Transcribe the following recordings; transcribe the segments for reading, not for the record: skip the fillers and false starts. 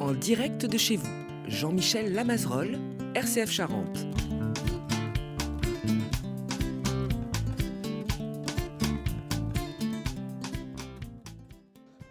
En direct de chez vous, Jean-Michel Lamazerolle, RCF Charente.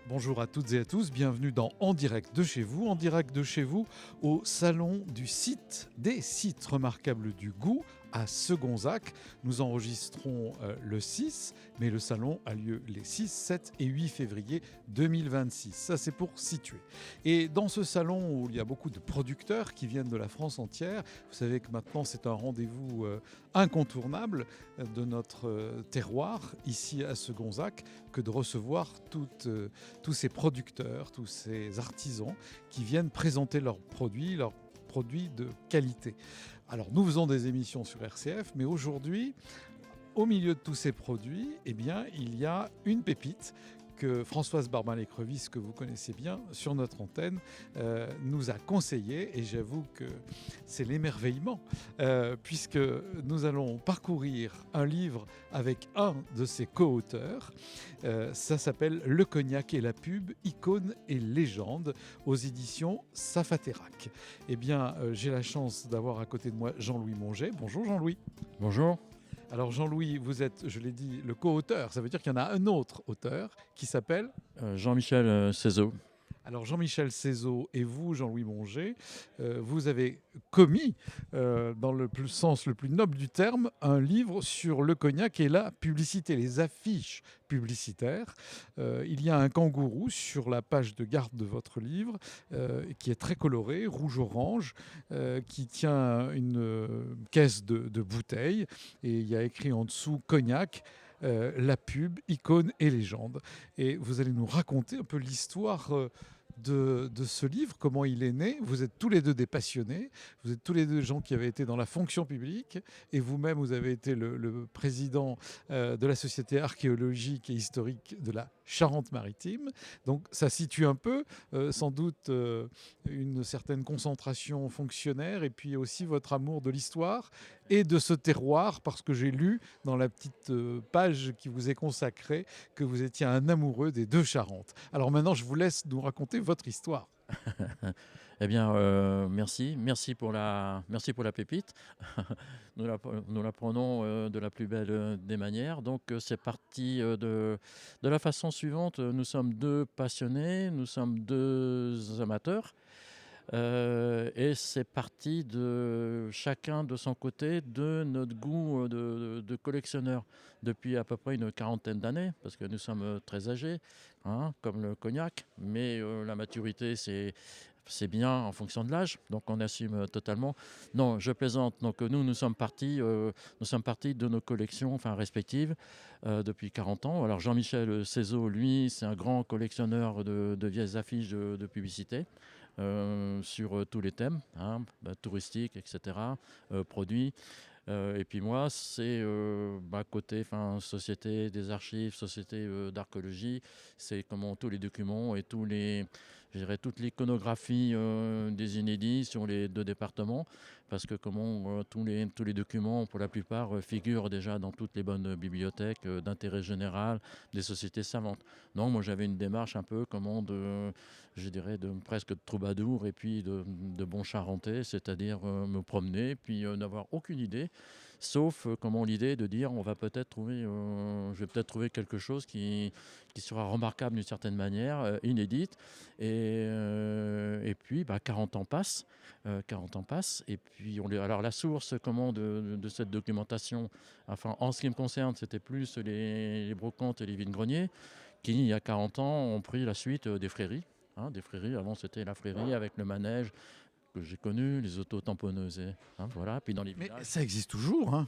Bonjour à toutes et à tous, bienvenue dans En direct de chez vous, au salon du site, des sites remarquables du goût à Segonzac. Nous enregistrons le 6, mais le salon a lieu les 6, 7 et 8 février 2026. Ça, c'est pour situer. Et dans ce salon où il y a beaucoup de producteurs qui viennent de la France entière, vous savez que maintenant c'est un rendez-vous incontournable de notre terroir ici à Segonzac que de recevoir tous ces producteurs, tous ces artisans qui viennent présenter leurs produits de qualité. Alors nous faisons des émissions sur RCF, mais aujourd'hui, au milieu de tous ces produits, eh bien, il y a une pépite que Françoise Barbin-Lécrevisse, que vous connaissez bien sur notre antenne, nous a conseillé, et j'avoue que c'est l'émerveillement, puisque nous allons parcourir un livre avec un de ses co-auteurs. Ça s'appelle Le cognac et la pub, icônes et légendes, aux éditions Safaterac. Eh bien, j'ai la chance d'avoir à côté de moi Jean-Louis Monget. Bonjour Jean-Louis. Bonjour. Alors Jean-Louis, vous êtes, je l'ai dit, le co-auteur. Ça veut dire qu'il y en a un autre auteur qui s'appelle Jean-Michel Cézot. Alors Jean-Michel Cézot et vous, Jean-Louis Monget, vous avez commis, dans le sens le plus noble du terme, un livre sur le cognac et la publicité, les affiches publicitaires. Il y a un kangourou sur la page de garde de votre livre qui est très coloré, rouge-orange, qui tient une caisse de bouteilles et il y a écrit en dessous cognac. La pub, icône et légende. Et vous allez nous raconter un peu l'histoire de ce livre, comment il est né. Vous êtes tous les deux des passionnés, vous êtes tous les deux des gens qui avaient été dans la fonction publique, et vous-même, vous avez été le président de la Société archéologique et historique de la Charente-Maritime. Donc ça situe un peu, sans doute, une certaine concentration fonctionnaire, et puis aussi votre amour de l'histoire et de ce terroir, parce que j'ai lu dans la petite page qui vous est consacrée que vous étiez un amoureux des deux Charentes. Alors maintenant, je vous laisse nous raconter votre histoire. Eh bien, merci pour la pépite. Nous la prenons de la plus belle des manières. Donc, c'est parti de la façon suivante. Nous sommes deux passionnés, nous sommes deux amateurs. Et c'est parti de chacun de son côté de notre goût de collectionneur depuis à peu près une quarantaine d'années, parce que nous sommes très âgés, hein, comme le cognac, mais la maturité c'est bien en fonction de l'âge, donc on assume totalement. Non, je plaisante. Donc nous sommes partis de nos collections, enfin respectives, depuis 40 ans. Alors Jean-Michel Cézot, lui, c'est un grand collectionneur de vieilles affiches de publicité. Sur tous les thèmes, hein, touristiques, etc., produits. Et puis moi, c'est côté société des archives, société d'archéologie, c'est comment tous les documents et je dirais, toute l'iconographie des inédits sur les deux départements, parce que tous les documents, pour la plupart, figurent déjà dans toutes les bonnes bibliothèques d'intérêt général des sociétés savantes. Non, moi j'avais une démarche un peu je dirais, presque de troubadour et puis de bon charentais, c'est-à-dire me promener, puis n'avoir aucune idée, sauf l'idée de dire je vais peut-être trouver quelque chose qui sera remarquable d'une certaine manière, inédite. Et puis 40 ans passent, et puis alors la source de cette documentation, enfin en ce qui me concerne, c'était plus les brocantes et les vide-greniers qui, il y a 40 ans, ont pris la suite des frairies. Hein, des frairies, avant c'était la frairie avec le manège que j'ai connu, les auto-tamponneuses, voilà. Puis dans les Mais villages. ça existe toujours, hein.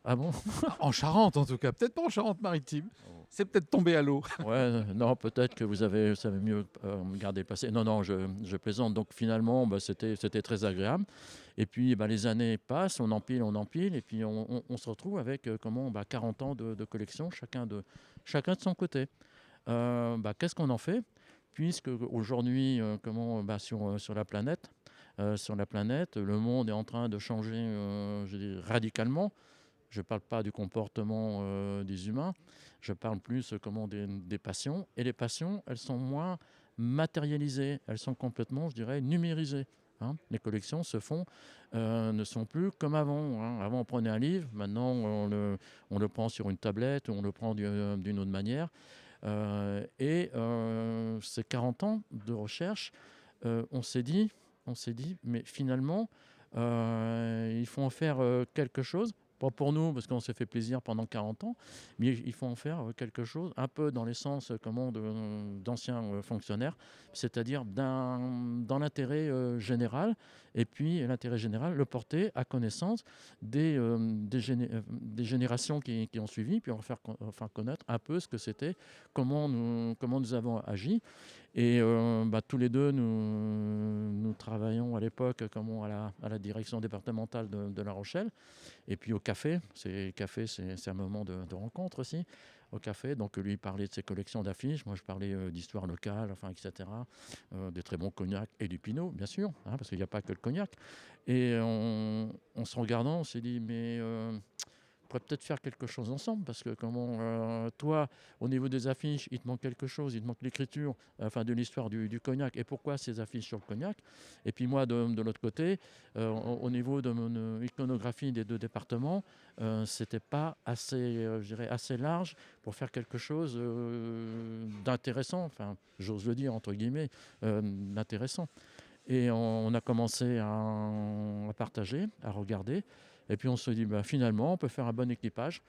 Ah bon? En Charente en tout cas, peut-être pas en Charente-Maritime. C'est peut-être tombé à l'eau. Ouais, non, peut-être que vous savez mieux garder le passé. Non, je plaisante. Donc finalement, c'était très agréable. Et puis les années passent, on empile, et puis on se retrouve avec 40 ans de collection, chacun de son côté. Qu'est-ce qu'on en fait? Puisque aujourd'hui, sur la planète, le monde est en train de changer, je dis, radicalement. Je ne parle pas du comportement des humains, je parle plus des passions. Et les passions, elles sont moins matérialisées, elles sont complètement, je dirais, numérisées. Les collections ne sont plus comme avant. Avant, on prenait un livre, maintenant, on le prend sur une tablette, on le prend d'une autre manière. Ces 40 ans de recherche, on s'est dit, mais finalement, il faut en faire quelque chose. Pas pour nous, parce qu'on s'est fait plaisir pendant 40 ans, mais il faut en faire quelque chose, un peu dans l'essence d'anciens fonctionnaires, c'est-à-dire dans l'intérêt général, et puis l'intérêt général, le porter à connaissance des générations qui ont suivi, puis on va faire connaître un peu ce que c'était, comment nous avons agi. Et tous les deux, nous travaillons à l'époque à la direction départementale de La Rochelle. Et puis au café, c'est un moment de rencontre aussi. Au café, donc lui il parlait de ses collections d'affiches, moi je parlais d'histoire locale, etc. Des très bons cognacs et du pinot, bien sûr, parce qu'il n'y a pas que le cognac. Et en se regardant, on s'est dit, mais on pourrait peut-être faire quelque chose ensemble, parce que toi, au niveau des affiches, il te manque quelque chose, il te manque l'écriture, de l'histoire du cognac, et pourquoi ces affiches sur le cognac. Et puis moi, de l'autre côté, au niveau de mon iconographie des deux départements, c'était pas assez, je dirais, assez large pour faire quelque chose d'intéressant, j'ose le dire entre guillemets, d'intéressant. Et on a commencé à partager, à regarder. Et puis on se dit, finalement, on peut faire un bon équipage.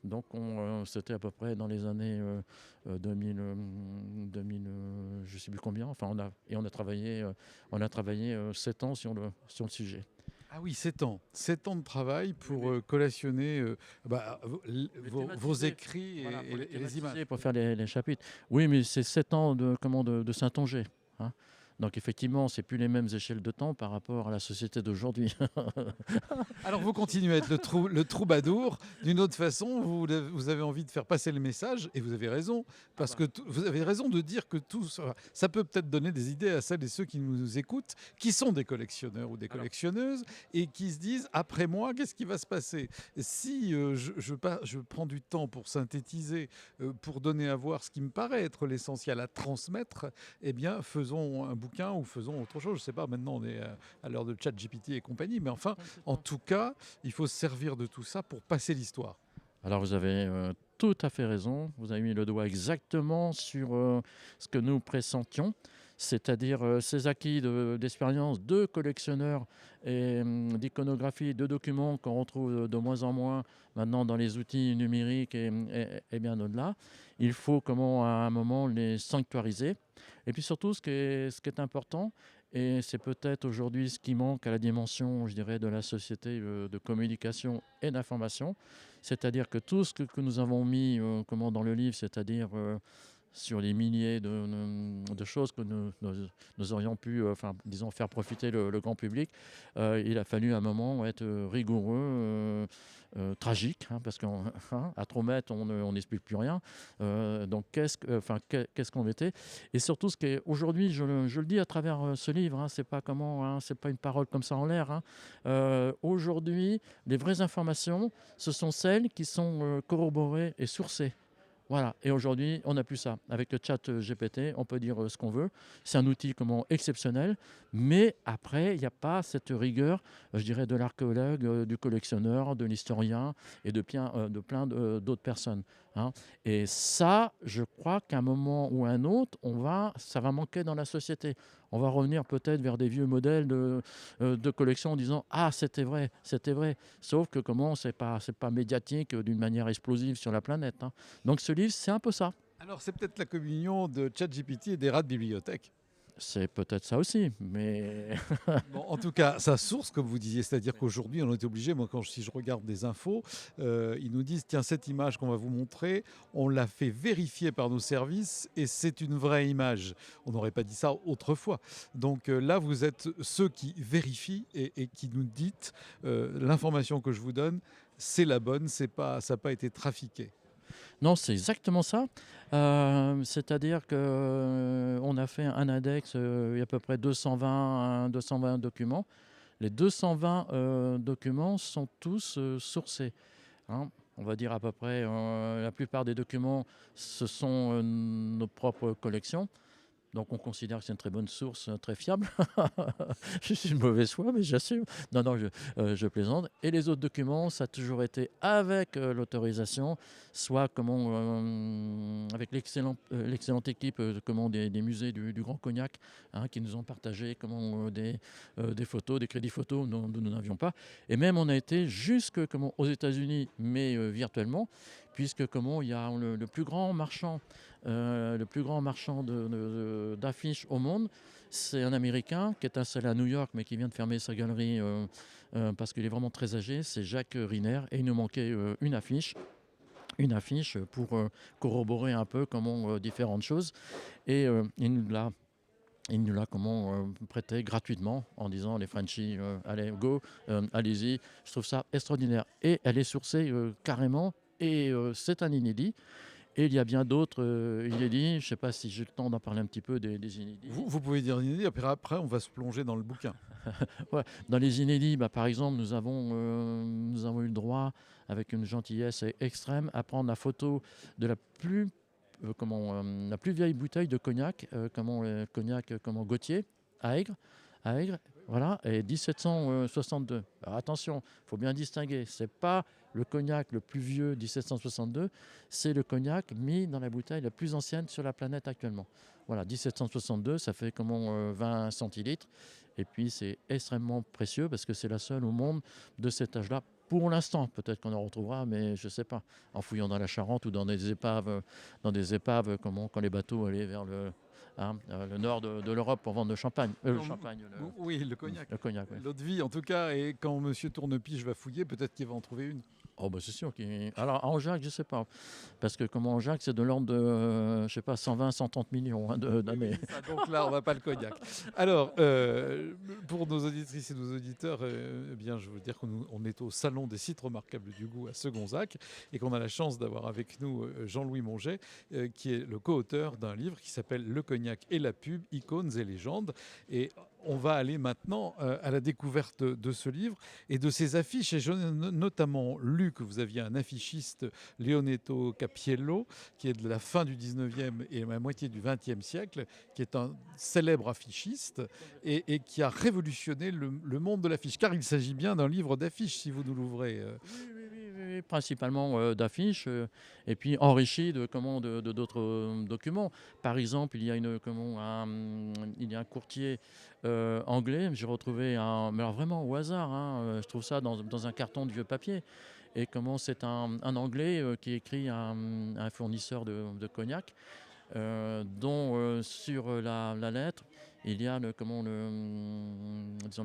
Donc c'était à peu près dans les années 2000, je ne sais plus combien. On a travaillé 7 ans sur le sujet. Ah oui, 7 ans. 7 ans de travail pour collationner vos écrits Voilà, et les images. pour faire les chapitres. Oui, mais c'est 7 ans de Saintonge. Donc effectivement, c'est plus les mêmes échelles de temps par rapport à la société d'aujourd'hui. Alors vous continuez à être le troubadour. D'une autre façon, vous avez envie de faire passer le message, et vous avez raison, parce que vous avez raison de dire que tout ça peut peut-être donner des idées à celles et ceux qui nous écoutent, qui sont des collectionneurs ou des collectionneuses, et qui se disent, après moi, qu'est-ce qui va se passer si je prends du temps pour synthétiser, pour donner à voir ce qui me paraît être l'essentiel à transmettre, eh bien faisons un bouquin ou faisons autre chose. Je ne sais pas, maintenant on est à l'heure de ChatGPT et compagnie, mais enfin, en tout cas, il faut se servir de tout ça pour passer l'histoire. Alors vous avez tout à fait raison, vous avez mis le doigt exactement sur ce que nous pressentions, c'est-à-dire ces acquis d'expérience de collectionneurs et d'iconographie, de documents qu'on retrouve de moins en moins maintenant dans les outils numériques et bien au-delà. Il faut à un moment les sanctuariser. Et puis surtout, ce qui est important, et c'est peut-être aujourd'hui ce qui manque à la dimension, je dirais, de la société de communication et d'information, c'est-à-dire que tout ce que nous avons mis dans le livre, c'est-à-dire sur les milliers de choses que nous aurions pu faire profiter le grand public, il a fallu à un moment être rigoureux, tragique, parce qu'à trop mettre, on n'explique plus rien. Donc qu'est-ce qu'on mettait? Et surtout, ce qui est aujourd'hui, je le dis à travers ce livre, c'est pas c'est pas une parole comme ça en l'air. Aujourd'hui, les vraies informations, ce sont celles qui sont corroborées et sourcées. Voilà, et aujourd'hui, on n'a plus ça. Avec le chat GPT, on peut dire ce qu'on veut. C'est un outil exceptionnel, mais après, il n'y a pas cette rigueur, je dirais, de l'archéologue, du collectionneur, de l'historien et de plein d'autres personnes. Et ça, je crois qu'à un moment ou à un autre, ça va manquer dans la société. On va revenir peut-être vers des vieux modèles de collection en disant « Ah, c'était vrai, c'était vrai ». Sauf que c'est pas médiatique d'une manière explosive sur la planète. Donc ce livre, c'est un peu ça. Alors c'est peut-être la communion de ChatGPT et des rats de bibliothèque. C'est peut-être ça aussi, mais... Bon, en tout cas, sa source, comme vous disiez, c'est-à-dire qu'aujourd'hui, on est obligé, moi, si je regarde des infos, ils nous disent, tiens, cette image qu'on va vous montrer, on l'a fait vérifier par nos services et c'est une vraie image. On n'aurait pas dit ça autrefois. Donc là, vous êtes ceux qui vérifient et qui nous dites, l'information que je vous donne, c'est la bonne, ça n'a pas été trafiqué. Non, c'est exactement ça. C'est-à-dire qu'on a fait un index, il y a à peu près 220 documents. Les 220 documents sont tous sourcés. On va dire à peu près, la plupart des documents, ce sont nos propres collections. Donc on considère que c'est une très bonne source, très fiable. Je suis de mauvaise foi, mais j'assume. Non, non, je plaisante. Et les autres documents, ça a toujours été avec l'autorisation, soit avec l'excellente équipe des musées du Grand Cognac, hein, qui nous ont partagé des photos, des crédits photos dont nous n'avions pas. Et même on a été jusque aux États-Unis, mais virtuellement, puisque il y a le plus grand marchand d'affiches au monde. C'est un Américain qui est installé à New York, mais qui vient de fermer sa galerie parce qu'il est vraiment très âgé. C'est Jacques Riner. Et il nous manquait une affiche pour corroborer un peu différentes choses. Et il nous l'a prêté gratuitement en disant les Frenchies, allez, go, allez-y. Je trouve ça extraordinaire. Et elle est sourcée carrément. Et c'est un inédit. Et il y a bien d'autres inédits. Je ne sais pas si j'ai le temps d'en parler un petit peu des inédits. Vous pouvez dire inédit, après on va se plonger dans le bouquin. Ouais. Dans les inédits, par exemple, nous avons eu le droit, avec une gentillesse extrême, à prendre la photo de la plus vieille bouteille de cognac, cognac Gautier, à Aigre, voilà, et 1762. Alors attention, il faut bien distinguer, c'est pas le cognac le plus vieux 1762, c'est le cognac mis dans la bouteille la plus ancienne sur la planète actuellement. Voilà, 1762, ça fait 20 centilitres, et puis c'est extrêmement précieux parce que c'est la seule au monde de cet âge-là. Pour l'instant, peut-être qu'on en retrouvera, mais je ne sais pas. En fouillant dans la Charente ou dans des épaves, quand les bateaux allaient vers le nord de l'Europe pour vendre le champagne. Oui, le cognac. Le cognac, oui. L'eau de vie, en tout cas, et quand Monsieur Tournepiche va fouiller, peut-être qu'il va en trouver une. Oh, c'est sûr. Alors, en Jacques, je ne sais pas. Parce que en Jacques, c'est de l'ordre de, 120, 130 millions d'années. Donc là, on va pas le cognac. Alors, pour nos auditrices et nos auditeurs, je veux dire qu'on est au Salon des sites remarquables du goût à Segonzac et qu'on a la chance d'avoir avec nous Jean-Louis Monget, qui est le co-auteur d'un livre qui s'appelle Le cognac et la pub, icônes et légendes. Et on va aller maintenant à la découverte de ce livre et de ses affiches. Et j'ai notamment lu que vous aviez un affichiste, Leonetto Capiello, qui est de la fin du 19e et la moitié du 20e siècle, qui est un célèbre affichiste et qui a révolutionné le monde de l'affiche. Car il s'agit bien d'un livre d'affiches, si vous nous l'ouvrez. Oui, principalement d'affiches, et puis enrichi de d'autres documents. Par exemple, il y a un courtier anglais. J'ai retrouvé mais alors vraiment au hasard, hein, je trouve ça dans un carton de vieux papier. Et c'est un Anglais qui écrit à un fournisseur de cognac, dont sur la lettre, il y a le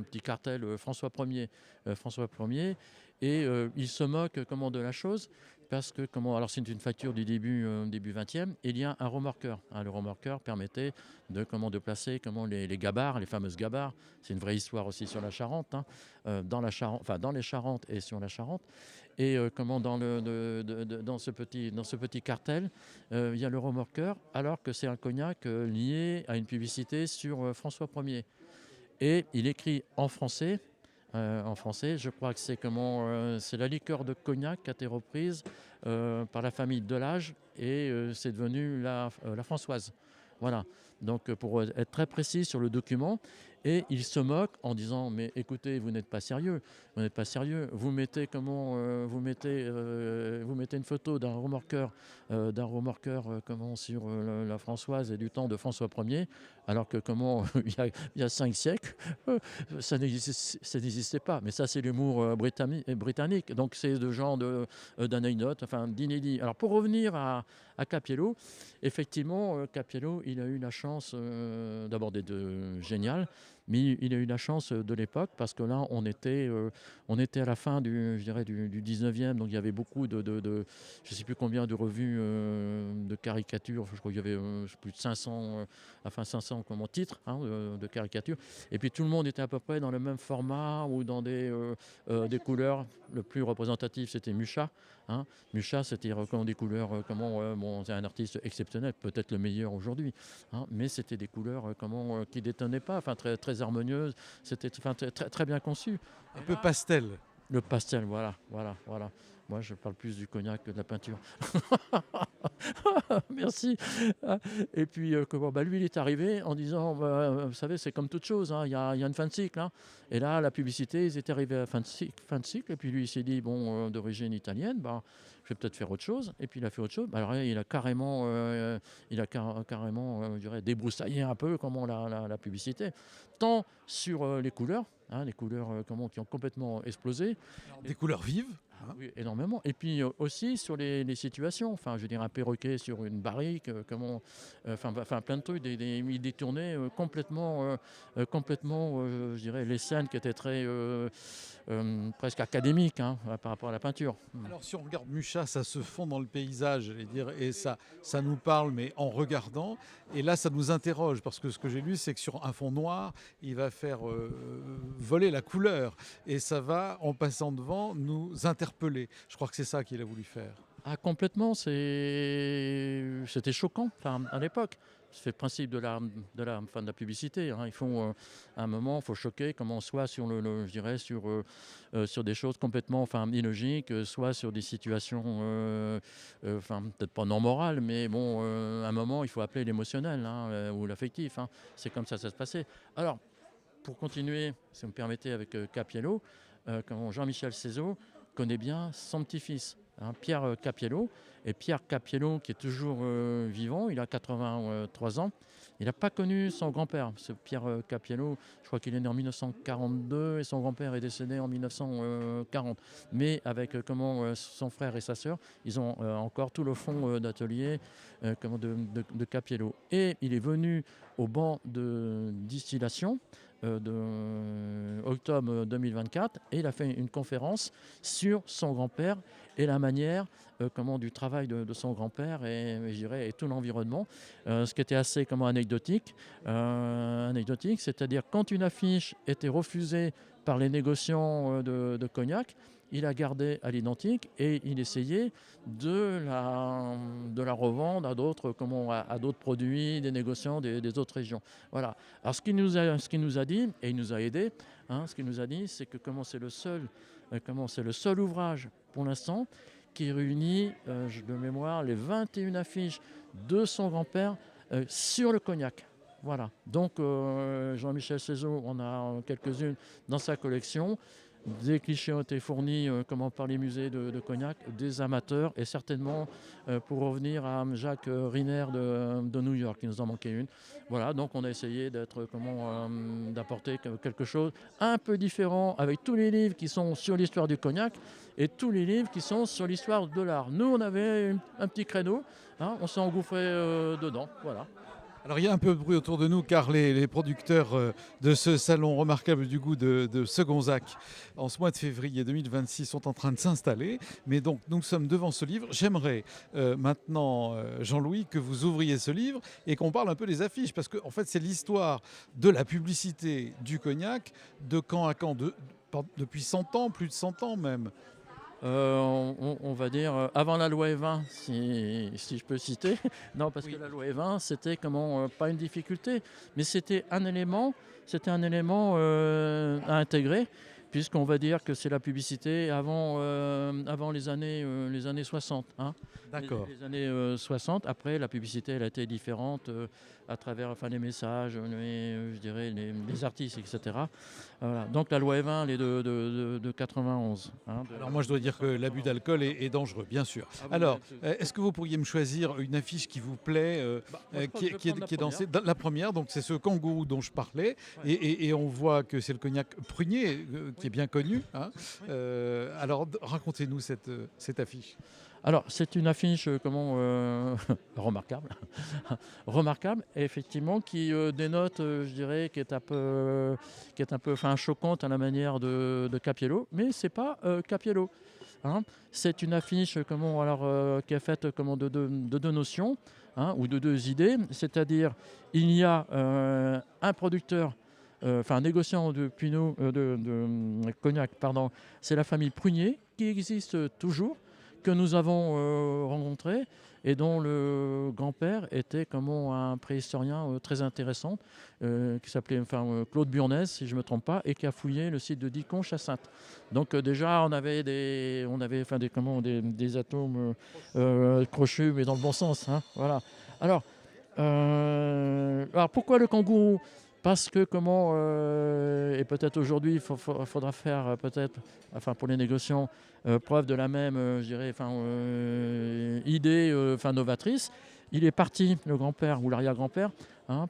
petit cartel François Ier. François Ier, et il se moque de la chose parce que alors c'est une facture du début 20e. Il y a un remorqueur. Le remorqueur permettait de placer les gabarres, les fameuses gabarres. C'est une vraie histoire aussi sur la Charente, hein, dans les Charentes et sur la Charente. Et dans ce petit cartel, il y a le remorqueur, alors que c'est un cognac lié à une publicité sur François Ier. Et il écrit en français. Je crois que c'est la liqueur de cognac qui a été reprise par la famille Delage, et c'est devenu la Françoise. Voilà. Donc pour être très précis sur le document, et il se moque en disant mais écoutez, vous n'êtes pas sérieux, vous mettez une photo d'un remorqueur sur la Françoise et du temps de François Ier, alors que il y a 5 siècles ça n'existait pas. Mais ça, c'est l'humour britannique. Donc c'est de genre d'anecdotes, d'inédits. Alors pour revenir à Capiello, effectivement, Capiello, il a eu la chance d'abord d'être génial, mais il a eu la chance de l'époque parce que là, on était à la fin du 19e, donc il y avait beaucoup de je ne sais plus combien de revues de caricatures. Je crois qu'il y avait plus de 500 titres de caricatures. Et puis tout le monde était à peu près dans le même format ou dans des couleurs. Le plus représentatif, c'était Mucha. Mucha, c'était des couleurs, c'est un artiste exceptionnel, peut-être le meilleur aujourd'hui, mais c'était des couleurs qui détonnaient pas, très, très harmonieuses, c'était très, très bien conçu. Un peu pastel. Le pastel, voilà. Moi, je parle plus du cognac que de la peinture. Merci. Ah, et puis, lui, il est arrivé en disant, vous savez, c'est comme toute chose, hein, il y a une fin de cycle, hein. Et là, la publicité, ils étaient arrivés à la fin de cycle. Et puis lui, il s'est dit, bon, d'origine italienne, bah, je vais peut-être faire autre chose. Et puis il a fait autre chose. Bah, alors là, il a carrément, je dirais, débroussaillé un peu comment la publicité, tant sur les couleurs, hein, les couleurs qui ont complètement explosé. Alors, des couleurs vives. Hein. Oui, énormément. Et puis aussi sur les situations. Enfin, je veux dire, un perroquet sur une barrique, plein de trucs. Il détournait complètement, je dirais, les scènes qui étaient très presque académiques, hein, par rapport à la peinture. Alors si on regarde Mucha, ça se fond dans le paysage, j'allais dire, et ça nous parle, mais en regardant. Et là, ça nous interroge, parce que ce que j'ai lu, c'est que sur un fond noir, il va faire voler la couleur. Et ça va, en passant devant, nous interpeller. Je crois que c'est ça qu'il a voulu faire. Ah, complètement, c'était choquant, enfin, à l'époque. C'est le principe de la publicité, hein. À un moment, il faut choquer, comment soit sur je dirais, sur des choses complètement, enfin, illogiques, soit sur des situations, peut-être pas non morales, mais bon, à un moment, il faut appeler l'émotionnel, hein, ou l'affectif, hein. C'est comme ça se passait. Alors, pour continuer, si vous me permettez, avec Capiello, quand Jean-Michel Cézot connaît bien son petit-fils, hein, Pierre Capiello. Et Pierre Capiello, qui est toujours vivant, il a 83 ans. Il n'a pas connu son grand-père. Ce Pierre Capiello, je crois qu'il est né en 1942 et son grand-père est décédé en 1940. Mais avec son frère et sa sœur, ils ont encore tout le fond d'atelier de Capiello. Et il est venu au banc de distillation de octobre 2024 et il a fait une conférence sur son grand-père et la manière du travail de son grand-père et je dirais et tout l'environnement, ce qui était assez anecdotique, c'est-à-dire quand une affiche était refusée par les négociants de Cognac, il a gardé à l'identique et il essayait de la revendre à d'autres produits, des négociants des autres régions. Voilà. Alors ce qu'il nous a dit, et il nous a aidés, hein, ce qu'il nous a dit, c'est que c'est le seul ouvrage pour l'instant qui réunit, de mémoire, les 21 affiches de son grand-père sur le cognac. Voilà. Donc Jean-Michel Cézot en a quelques-unes dans sa collection. Des clichés ont été fournis par les musées de Cognac, des amateurs, et certainement, pour revenir à Jacques Riner de New York, il nous en manquait une. Voilà, donc on a essayé d'apporter quelque chose un peu différent avec tous les livres qui sont sur l'histoire du cognac et tous les livres qui sont sur l'histoire de l'art. Nous, on avait un petit créneau, hein, on s'est engouffré dedans, voilà. Alors il y a un peu de bruit autour de nous car les producteurs de ce salon remarquable du goût de Segonzac en ce mois de février 2026 sont en train de s'installer. Mais donc nous sommes devant ce livre. J'aimerais maintenant, Jean-Louis, que vous ouvriez ce livre et qu'on parle un peu des affiches parce qu'en fait c'est l'histoire de la publicité du cognac de quand à quand, depuis 100 ans, plus de 100 ans même. On va dire avant la loi Evin, si je peux citer. Non, parce que la loi Evin, c'était pas une difficulté, mais c'était un élément à intégrer, puisqu'on va dire que c'est la publicité avant les années 60. Hein. D'accord. Les années 60. Après, la publicité, elle a été différente à travers les messages, je dirais les artistes, etc. Voilà. Donc la loi Evin, elle est de 91. Hein, Alors moi, je dois dire que l'abus d'alcool est dangereux, bien sûr. Alors, est-ce que vous pourriez me choisir une affiche qui vous plaît, qui est dans la première, donc c'est ce kangourou dont je parlais, et on voit que c'est le cognac prunier, qui est bien connu. Hein. Alors, racontez-nous cette affiche. Alors, c'est une affiche remarquable, remarquable, et effectivement, qui dénote, je dirais, qui est un peu choquante à la manière de Capiello, mais c'est pas Capiello. Hein. C'est une affiche qui est faite de deux notions, hein, ou de deux idées, c'est-à-dire il y a un producteur. Un négociant de cognac, c'est la famille Prunier qui existe toujours, que nous avons rencontré et dont le grand-père était un préhistorien très intéressant, qui s'appelait Claude Burnez, si je ne me trompe pas, et qui a fouillé le site de Diconche à Saintes. Donc déjà, on avait des atomes crochus, mais dans le bon sens. Hein, voilà. Alors pourquoi le kangourou? Parce que et peut-être aujourd'hui, il faudra faire peut-être, pour les négociants, preuve de la même, je dirais, idée, novatrice. Il est parti, le grand-père ou l'arrière-grand-père,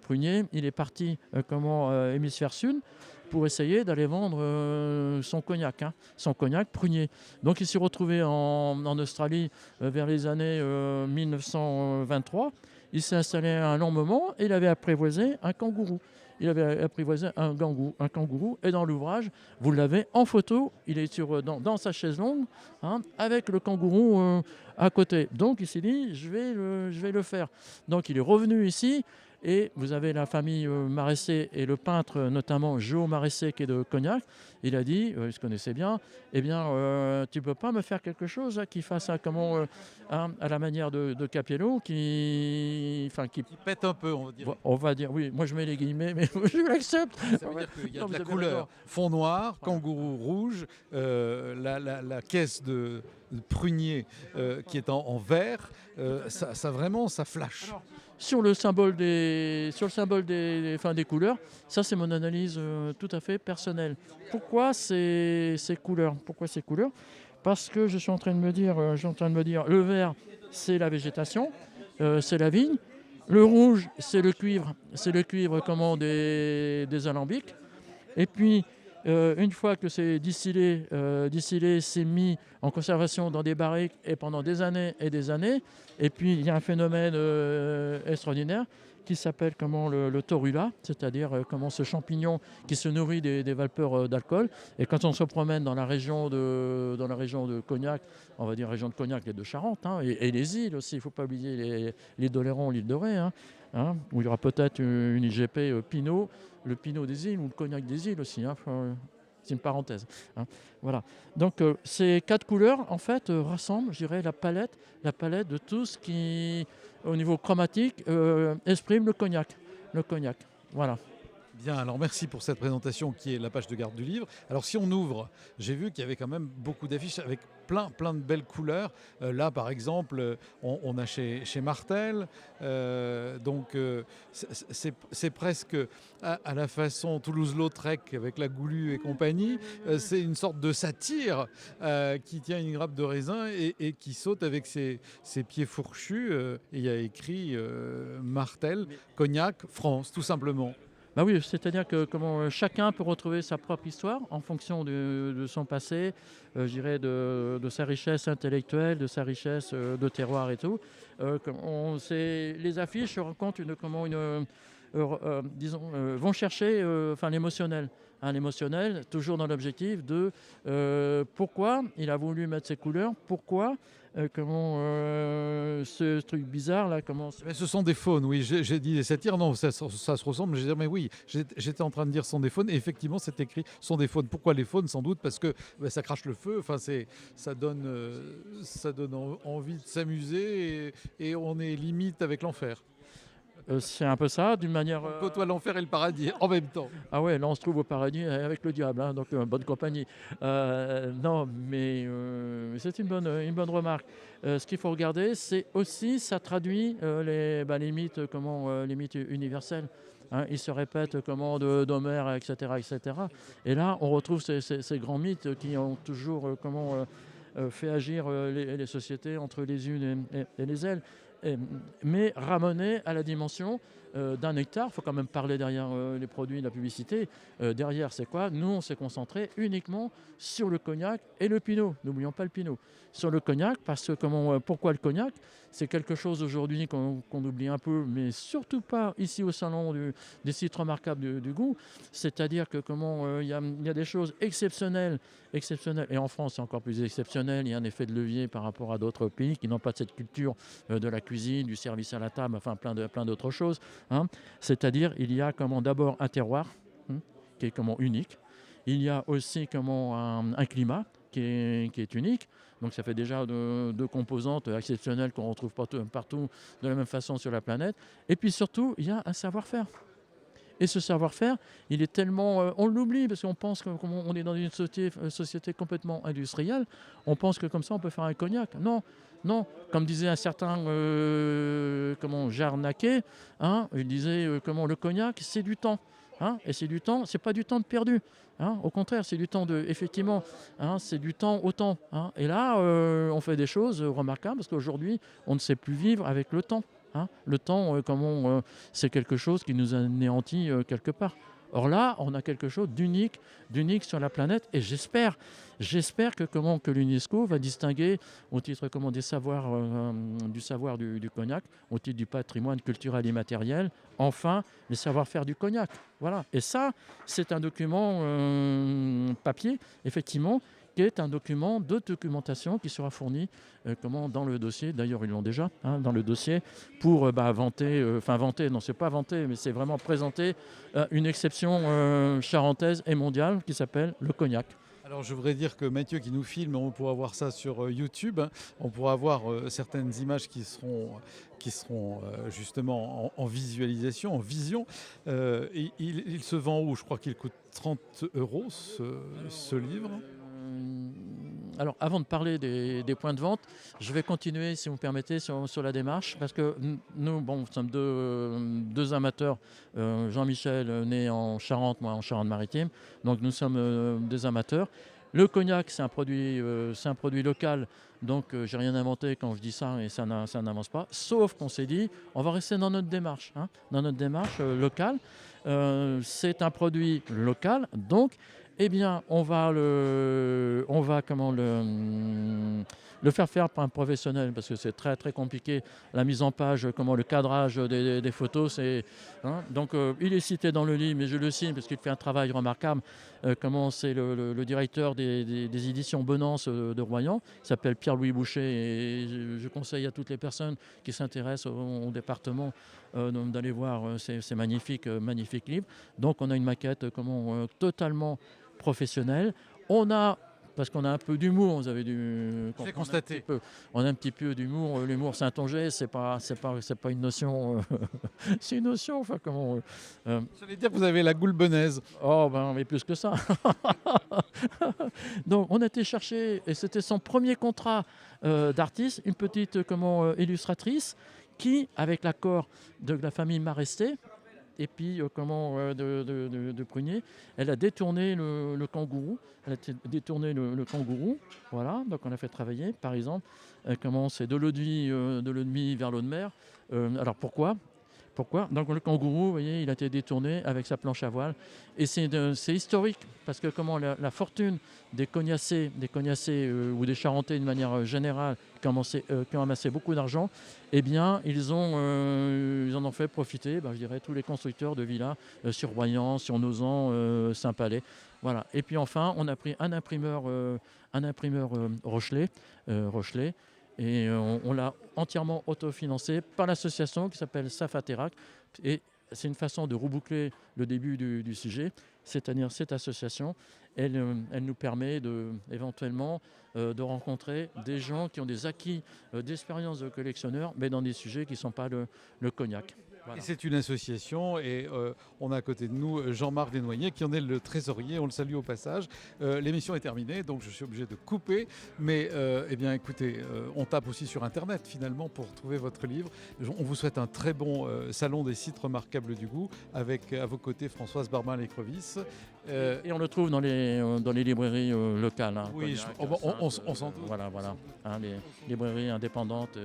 Prunier, il est parti, hémisphère sud, pour essayer d'aller vendre son cognac Prunier. Donc il s'est retrouvé en Australie vers les années 1923. Il s'est installé un long moment et il avait apprivoisé un kangourou. Un kangourou, et dans l'ouvrage, vous l'avez en photo, il est dans sa chaise longue, avec le kangourou à côté. Donc il s'est dit, je vais le faire. Donc il est revenu ici, et vous avez la famille Maraisset et le peintre, notamment Jo Maraisset, qui est de Cognac. Il a dit, il se connaissait bien, tu ne peux pas me faire quelque chose qui fasse à la manière de Capiello, qui pète un peu, on va dire. On va dire, oui, moi je mets les guillemets, mais je l'accepte. Ça veut dire qu'il y a de la couleur. Fond noir, kangourou rouge, la caisse de prunier qui est en vert, ça flash. Alors, sur le symbole des couleurs, ça c'est mon analyse tout à fait personnelle. Pourquoi ces couleurs? Parce que je suis en train de me dire, le vert c'est la végétation, c'est la vigne. Le rouge c'est le cuivre des alambics. Et puis une fois que c'est distillé, c'est mis en conservation dans des barriques et pendant des années et des années. Et puis il y a un phénomène extraordinaire qui s'appelle le torula, c'est-à-dire ce champignon qui se nourrit des vapeurs d'alcool. Et quand on se promène dans la région de Cognac, on va dire région de Cognac et de Charente, et les îles aussi, il ne faut pas oublier l'île d'Oléron, l'île de Ré, où il y aura peut-être une IGP Pinot, le Pinot des îles ou le Cognac des îles aussi. C'est une parenthèse. Voilà. Donc ces 4 couleurs en fait rassemblent, je dirais, la palette de tout ce qui, au niveau chromatique, exprime le cognac. Voilà. Bien, alors merci pour cette présentation qui est la page de garde du livre. Alors si on ouvre, j'ai vu qu'il y avait quand même beaucoup d'affiches avec plein de belles couleurs. Là par exemple, on a chez Martel, c'est presque à la façon Toulouse-Lautrec avec la Goulue et compagnie. C'est une sorte de satyre qui tient une grappe de raisin et qui saute avec ses pieds fourchus. Et il y a écrit Martel, Cognac, France, tout simplement. Bah oui, c'est-à-dire que chacun peut retrouver sa propre histoire en fonction de son passé, je dirais de sa richesse intellectuelle, de sa richesse de terroir et tout. Les affiches racontent vont chercher l'émotionnel. L'émotionnel, toujours dans l'objectif de pourquoi il a voulu mettre ces couleurs, pourquoi ce truc bizarre là, Mais ce sont des faunes, oui. J'ai dit des satyres, non, ça se ressemble. J'ai dit, mais oui, j'étais en train de dire sont des faunes, et effectivement, c'est écrit sont des faunes. Pourquoi les faunes? Sans doute parce que ça crache le feu. Enfin, ça donne envie de s'amuser, et on est limite avec l'enfer. C'est un peu ça, d'une manière. On côtoie l'enfer et le paradis en même temps. Ah ouais, là on se trouve au paradis avec le diable, donc bonne compagnie. Non, mais c'est une bonne remarque. Ce qu'il faut regarder, c'est aussi, ça traduit les mythes, les mythes universels. Ils se répètent d'Homère, etc. Et là, on retrouve ces grands mythes qui ont toujours fait agir les sociétés entre les unes et les autres. Mais ramener à la dimension d'un nectar. Il faut quand même parler derrière les produits, la publicité. Derrière, c'est quoi? Nous, on s'est concentré uniquement sur le cognac et le pinot. N'oublions pas le pinot. Sur le cognac, parce que pourquoi le cognac? C'est quelque chose aujourd'hui qu'on oublie un peu, mais surtout pas ici au salon des sites remarquables du goût. C'est-à-dire que il y a des choses exceptionnelles. Et en France, c'est encore plus exceptionnel. Il y a un effet de levier par rapport à d'autres pays qui n'ont pas cette culture de la cuisine, du service à la table, enfin plein d'autres choses. C'est-à-dire, il y a d'abord un terroir qui est unique. Il y a aussi un climat qui est unique. Donc ça fait déjà deux composantes exceptionnelles qu'on ne retrouve pas partout de la même façon sur la planète. Et puis surtout, il y a un savoir-faire. Et ce savoir-faire, il est tellement... on l'oublie parce qu'on pense que comme on est dans une société complètement industrielle, on pense que comme ça on peut faire un cognac. Non, non. Comme disait un certain Jarnaquet, hein, il disait le cognac, c'est du temps. Hein, et c'est du temps, c'est pas du temps de perdu. Hein, au contraire, c'est du temps de... Effectivement, hein, c'est du temps au temps. Hein. Et là, on fait des choses remarquables parce qu'aujourd'hui, on ne sait plus vivre avec le temps. Hein. Le temps, c'est quelque chose qui nous anéantit quelque part. Or là, on a quelque chose d'unique sur la planète, et j'espère que l'UNESCO va distinguer au titre du savoir du cognac, au titre du patrimoine culturel immatériel, enfin les savoir-faire du cognac. Voilà. Et ça, c'est un document papier, effectivement, qui est un document de documentation qui sera fourni dans le dossier. D'ailleurs, ils l'ont déjà dans le dossier pour vanter, non, c'est pas vanter, mais c'est vraiment présenter une exception charentaise et mondiale qui s'appelle le cognac. Alors je voudrais dire que Mathieu qui nous filme, on pourra voir ça sur YouTube, on pourra voir certaines images qui seront justement en visualisation, en vision. Il se vend où? Je crois qu'il coûte 30 € ce livre. Alors, avant de parler des points de vente, je vais continuer, si vous me permettez, sur la démarche, parce que nous, nous sommes deux amateurs. Jean-Michel, né en Charente, moi en Charente-Maritime, donc nous sommes des amateurs. Le cognac, c'est un produit local, donc j'ai rien inventé quand je dis ça, et ça n'avance pas. Sauf qu'on s'est dit, on va rester dans notre démarche, locale. C'est un produit local, donc on va le faire par un professionnel parce que c'est très très compliqué. La mise en page, le cadrage des photos, donc il est cité dans le livre, mais je le signe parce qu'il fait un travail remarquable. C'est le directeur des éditions Benance de Royan, il s'appelle Pierre-Louis Boucher, et je conseille à toutes les personnes qui s'intéressent au département d'aller voir ces magnifiques livres. Donc on a une maquette totalement professionnel. Parce qu'on a un peu d'humour, vous avez dû constater. On a un petit peu d'humour. L'humour Saint-Onger, c'est pas une notion. C'est une notion. Enfin, J'allais dire que vous avez la goulbenaise. Oh mais plus que ça. Donc, on a été chercher, et c'était son premier contrat d'artiste, une petite illustratrice qui, avec l'accord de la famille Maresté, et puis de Prunier, elle a détourné le kangourou. Voilà, donc on a fait travailler, par exemple, c'est de l'eau de nuit vers l'eau de mer. Alors pourquoi ? Donc le kangourou, vous voyez, il a été détourné avec sa planche à voile. Et c'est historique, parce que la fortune des cognacés ou des charentais d'une manière générale, qui ont amassé beaucoup d'argent, eh bien, ils en ont fait profiter, je dirais, tous les constructeurs de villas sur Royan, sur Nozan, Saint-Palais. Voilà. Et puis enfin, on a pris un imprimeur Rochelet, et on l'a entièrement autofinancé par l'association qui s'appelle Safaterac. Et c'est une façon de reboucler le début du sujet, c'est-à-dire cette association, elle nous permet éventuellement de rencontrer des gens qui ont des acquis d'expérience de collectionneurs, mais dans des sujets qui ne sont pas le cognac. Voilà. Et c'est une association, et on a à côté de nous Jean-Marc Desnoyers qui en est le trésorier, on le salue au passage. L'émission est terminée, donc je suis obligé de couper, mais écoutez, on tape aussi sur Internet finalement pour trouver votre livre. On vous souhaite un très bon salon des sites remarquables du goût, avec à vos côtés Françoise Barmin-Lécrevisse. Et on le trouve dans les librairies locales. Oui, on s'en doute. Voilà, les librairies indépendantes.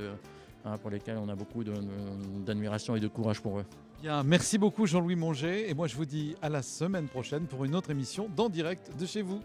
Pour lesquels on a beaucoup d'admiration et de courage pour eux. Bien, merci beaucoup Jean-Louis Monget, et moi je vous dis à la semaine prochaine pour une autre émission d'En Direct de chez vous.